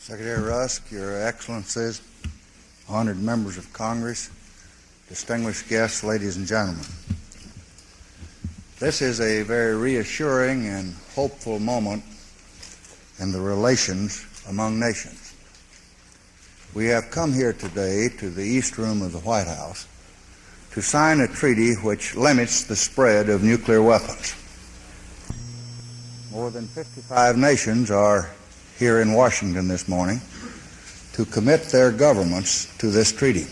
Secretary Rusk, Your Excellencies, honored members of Congress, distinguished guests, ladies and gentlemen. This is a very reassuring and hopeful moment in the relations among nations. We have come here today to the East Room of the White House to sign a treaty which limits the spread of nuclear weapons. More than 55 nations are here in Washington this morning to commit their governments to this treaty.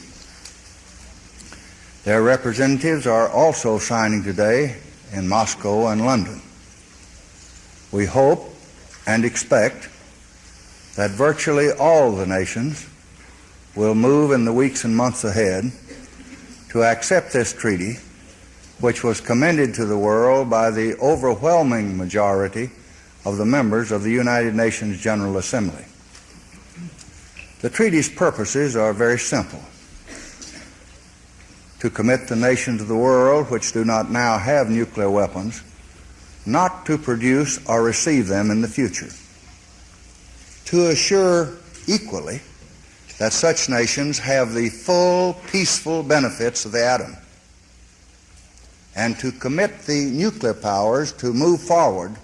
Their representatives are also signing today in Moscow and London. We hope and expect that virtually all the nations will move in the weeks and months ahead to accept this treaty, which was commended to the world by the overwhelming majority of the members of the United Nations General Assembly. The treaty's purposes are very simple: to commit the nations of the world which do not now have nuclear weapons not to produce or receive them in the future, to assure equally that such nations have the full peaceful benefits of the atom, and to commit the nuclear powers to move forward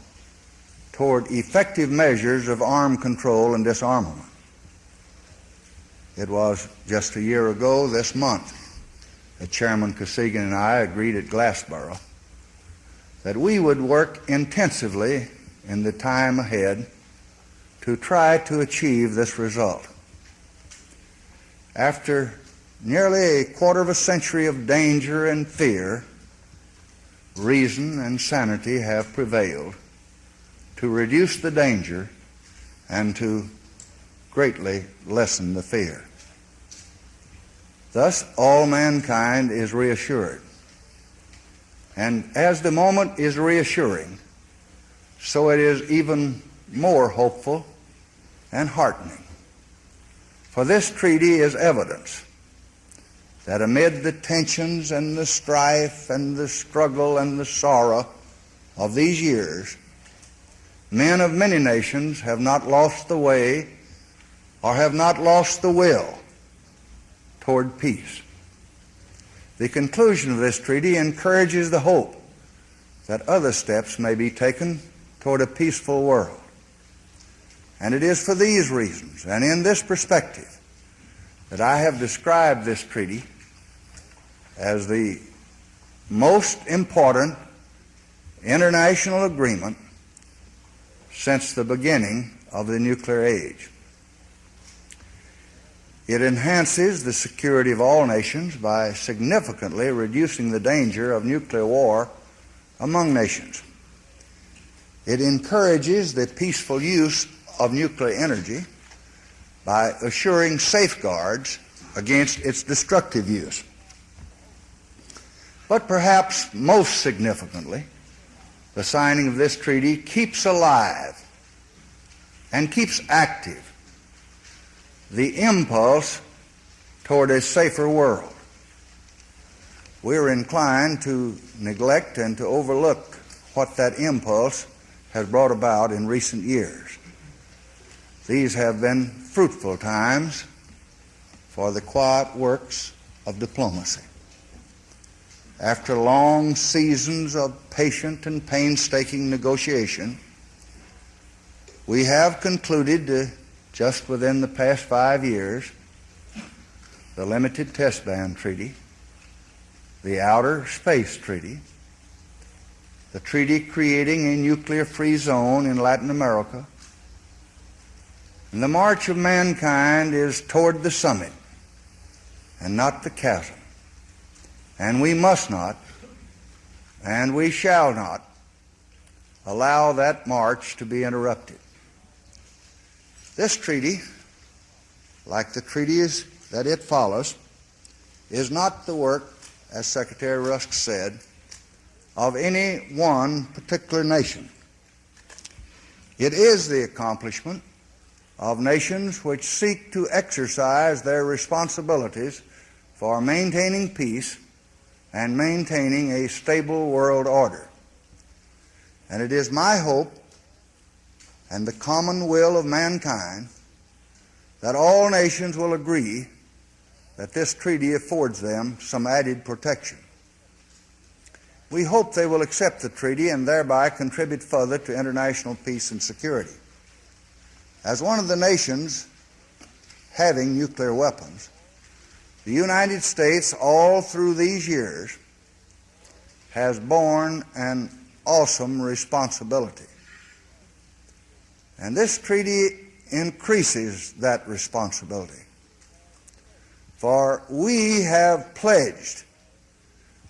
toward effective measures of arms control and disarmament. It was just a year ago this month that Chairman Kosygin and I agreed at Glassboro that we would work intensively in the time ahead to try to achieve this result. After nearly a quarter of a century of danger and fear, reason and sanity have prevailed to reduce the danger and to greatly lessen the fear. Thus, all mankind is reassured. And as the moment is reassuring, so it is even more hopeful and heartening. For this treaty is evidence that amid the tensions and the strife and the struggle and the sorrow of these years, men of many nations have not lost the way or have not lost the will toward peace. The conclusion of this treaty encourages the hope that other steps may be taken toward a peaceful world. And it is for these reasons and in this perspective that I have described this treaty as the most important international agreement since the beginning of the nuclear age. It enhances the security of all nations by significantly reducing the danger of nuclear war among nations. It encourages the peaceful use of nuclear energy by assuring safeguards against its destructive use. But perhaps most significantly, the signing of this treaty keeps alive and keeps active the impulse toward a safer world. We're inclined to neglect and to overlook what that impulse has brought about in recent years. These have been fruitful times for the quiet works of diplomacy. After long seasons of patient and painstaking negotiation, we have concluded just within the past 5 years the Limited Test Ban Treaty, the Outer Space Treaty, the treaty creating a nuclear-free zone in Latin America, and the march of mankind is toward the summit and not the chasm. And we must not, and we shall not, allow that march to be interrupted. This treaty, like the treaties that it follows, is not the work, as Secretary Rusk said, of any one particular nation. It is the accomplishment of nations which seek to exercise their responsibilities for maintaining peace and maintaining a stable world order. And it is my hope and the common will of mankind that all nations will agree that this treaty affords them some added protection. We hope they will accept the treaty and thereby contribute further to international peace and security. As one of the nations having nuclear weapons, the United States, all through these years, has borne an awesome responsibility. And this treaty increases that responsibility. For we have pledged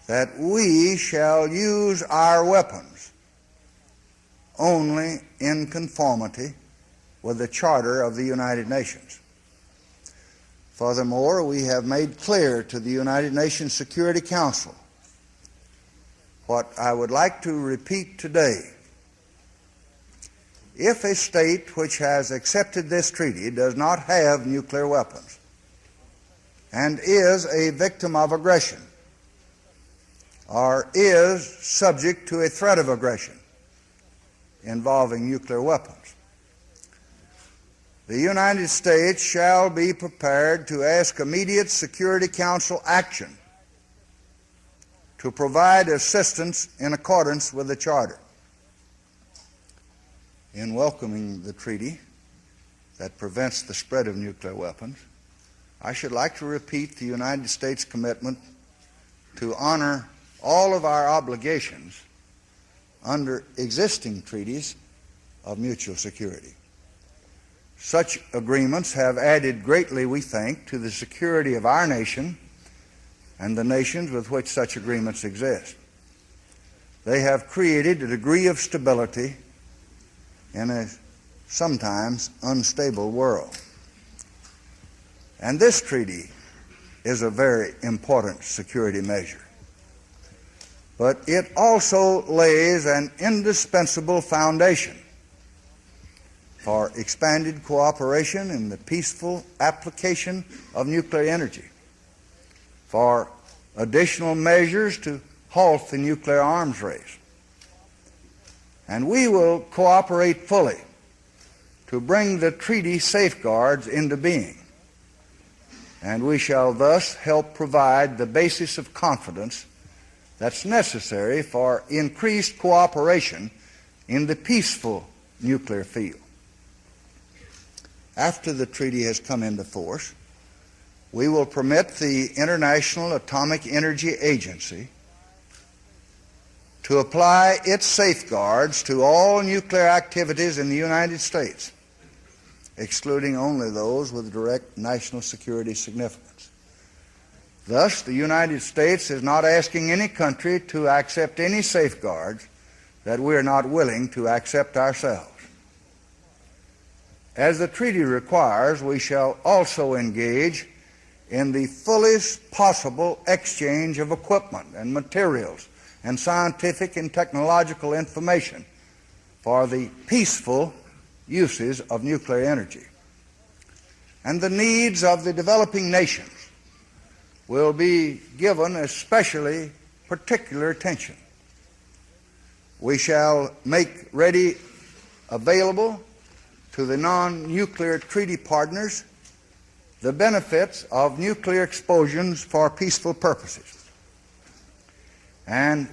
that we shall use our weapons only in conformity with the Charter of the United Nations. Furthermore, we have made clear to the United Nations Security Council what I would like to repeat today. If a state which has accepted this treaty does not have nuclear weapons and is a victim of aggression or is subject to a threat of aggression involving nuclear weapons, the United States shall be prepared to ask immediate Security Council action to provide assistance in accordance with the Charter. In welcoming the treaty that prevents the spread of nuclear weapons, I should like to repeat the United States' commitment to honor all of our obligations under existing treaties of mutual security. Such agreements have added greatly, we think, to the security of our nation and the nations with which such agreements exist. They have created a degree of stability in a sometimes unstable world. And this treaty is a very important security measure. But it also lays an indispensable foundation for expanded cooperation in the peaceful application of nuclear energy, for additional measures to halt the nuclear arms race. And we will cooperate fully to bring the treaty safeguards into being. And we shall thus help provide the basis of confidence that's necessary for increased cooperation in the peaceful nuclear field. After the treaty has come into force, we will permit the International Atomic Energy Agency to apply its safeguards to all nuclear activities in the United States, excluding only those with direct national security significance. Thus, the United States is not asking any country to accept any safeguards that we are not willing to accept ourselves. As the treaty requires, we shall also engage in the fullest possible exchange of equipment and materials and scientific and technological information for the peaceful uses of nuclear energy. And the needs of the developing nations will be given especially particular attention. We shall make ready available to the non-nuclear treaty partners the benefits of nuclear explosions for peaceful purposes. And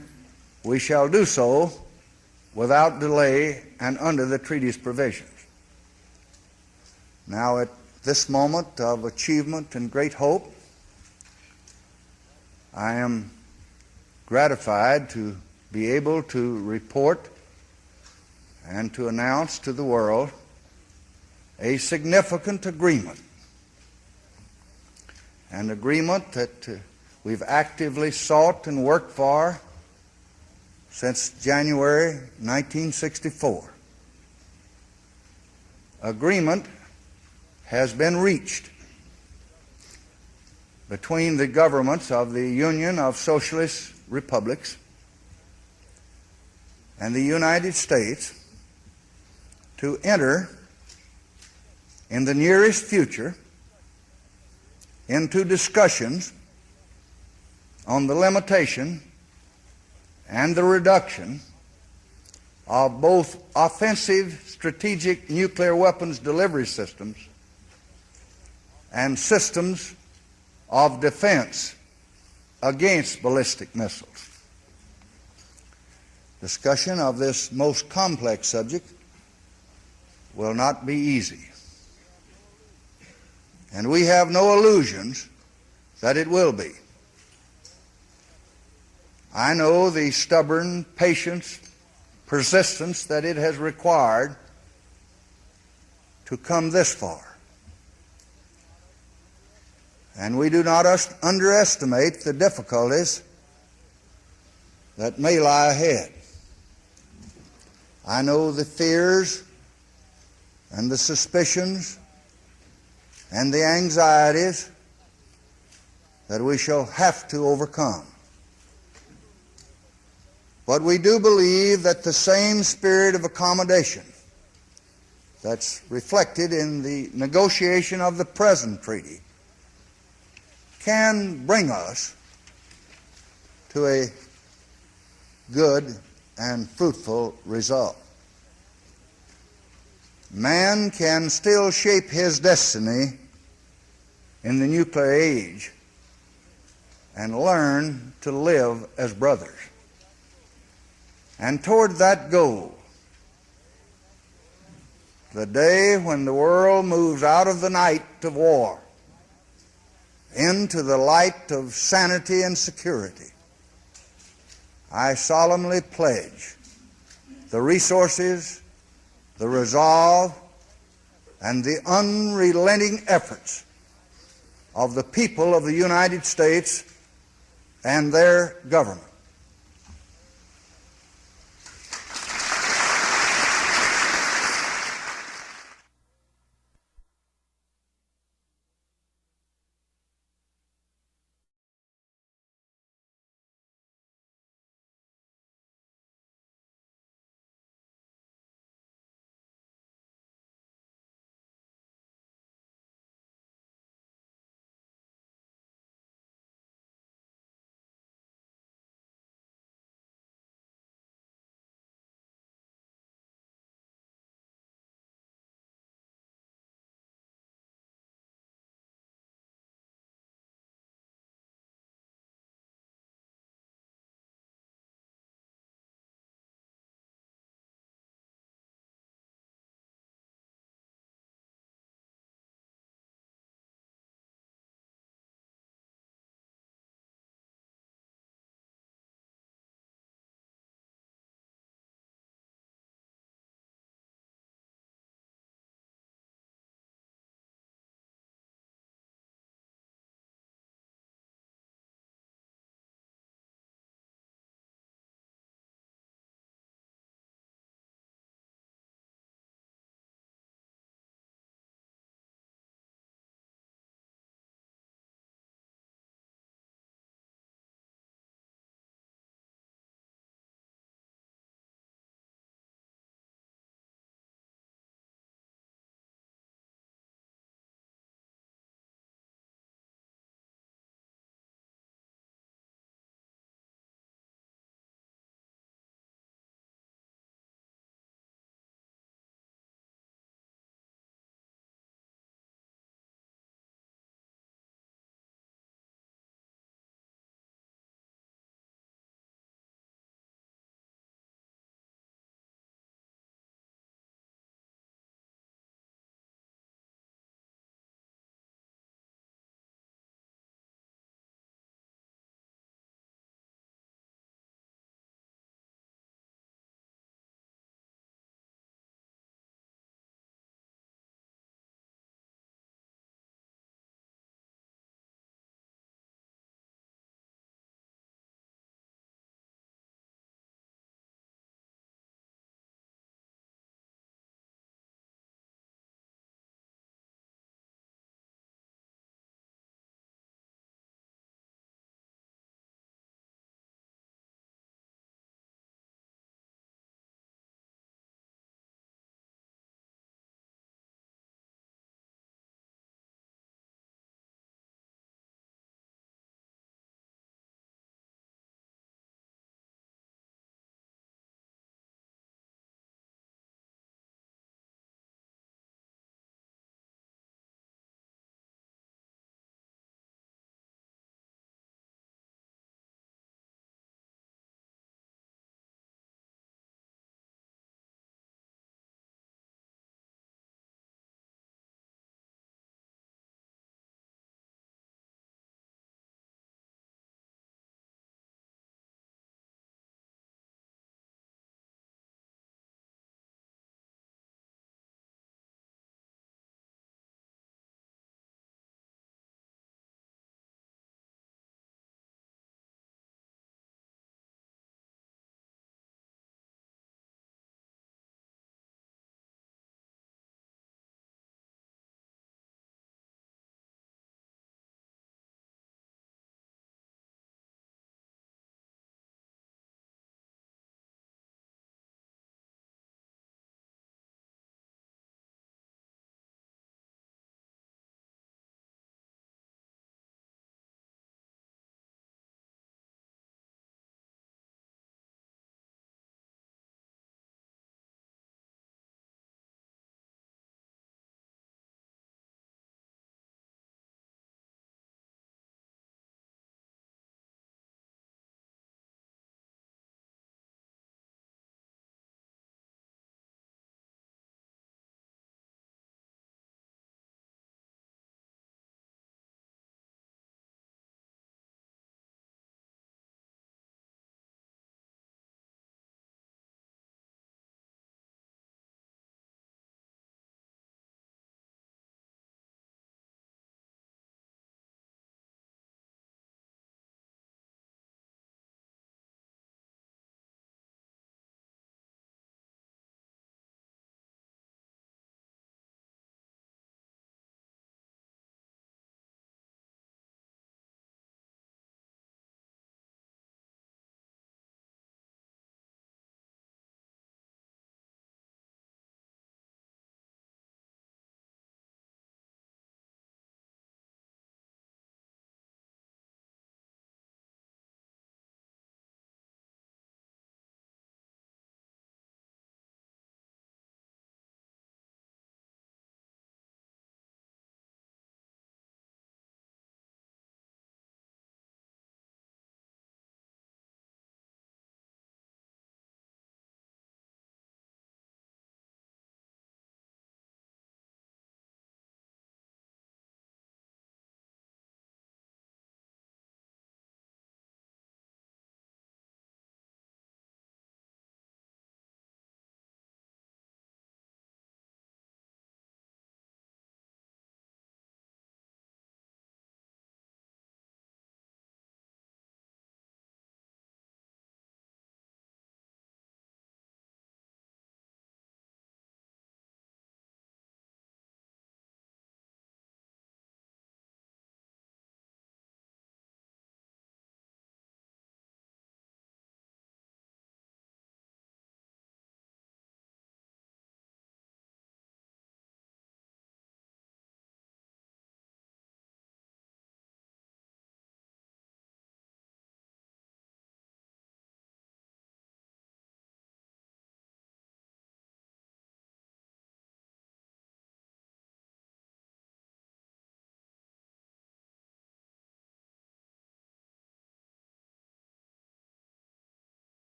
we shall do so without delay and under the treaty's provisions. Now, at this moment of achievement and great hope, I am gratified to be able to report and to announce to the world a significant agreement, an agreement that we've actively sought and worked for since January 1964. Agreement has been reached between the governments of the Union of Socialist Republics and the United States to enter in the nearest future into discussions on the limitation and the reduction of both offensive strategic nuclear weapons delivery systems and systems of defense against ballistic missiles. Discussion of this most complex subject will not be easy, and we have no illusions that it will be. I know the stubborn patience, persistence that it has required to come this far. And we do not underestimate the difficulties that may lie ahead. I know the fears and the suspicions and the anxieties that we shall have to overcome. But we do believe that the same spirit of accommodation that's reflected in the negotiation of the present treaty can bring us to a good and fruitful result. Man can still shape his destiny in the nuclear age and learn to live as brothers. And toward that goal, the day when the world moves out of the night of war into the light of sanity and security, I solemnly pledge the resources, the resolve, and the unrelenting efforts of the people of the United States and their government